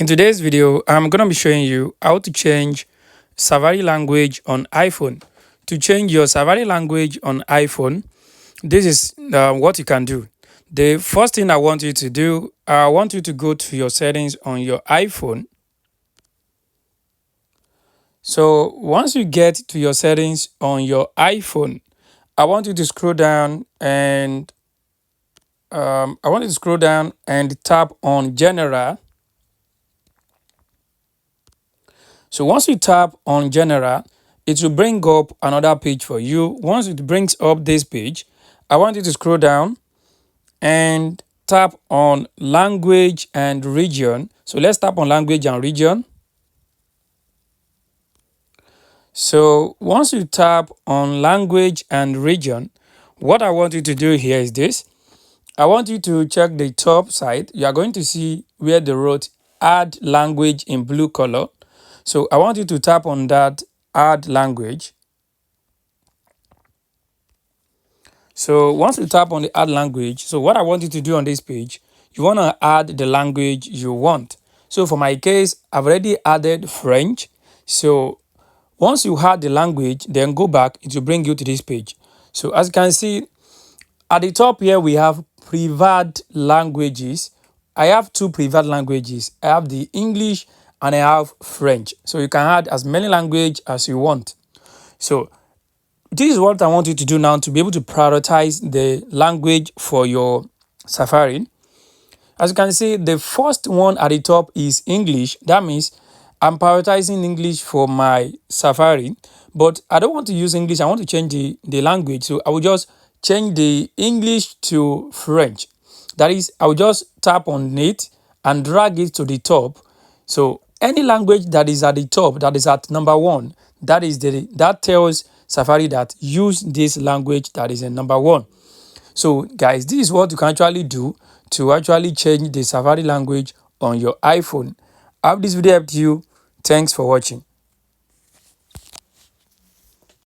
In today's video, I'm going to be showing you how to change Safari language on iPhone. To change your Safari language on iPhone, this is what you can do. The first thing I want you to do, I want you to go to your settings on your iPhone. So once you get to your settings on your iPhone, I want you to scroll down and tap on General. So once you tap on General, it will bring up another page for you. Once it brings up this page, I want you to scroll down and tap on Language and Region. So let's tap on Language and Region. So once you tap on Language and Region, what I want you to do here is this. I want you to check the top side. You are going to see where they wrote Add Language in blue color. So I want you to tap on that Add Language. So once you tap on the Add Language, so what I want you to do on this page, you want to add the language you want. So for my case, I've already added French. So once you add the language, then go back, it will bring you to this page. So as you can see, at the top here, we have preferred languages. I have two preferred languages. I have the English and I have French. So you can add as many languages as you want. So this is what I want you to do now to be able to prioritize the language for your Safari. As you can see, the first one at the top is English. That means I'm prioritizing English for my Safari, but I don't want to use English. I want to change the language. So I will just change the English to French. That is, I will just tap on it and drag it to the top. So any language that is at the top, that is at number one, that tells Safari that use this language that is in number one. So guys, this is what you can actually do to actually change the Safari language on your iPhone. I hope this video helped you. Thanks for watching.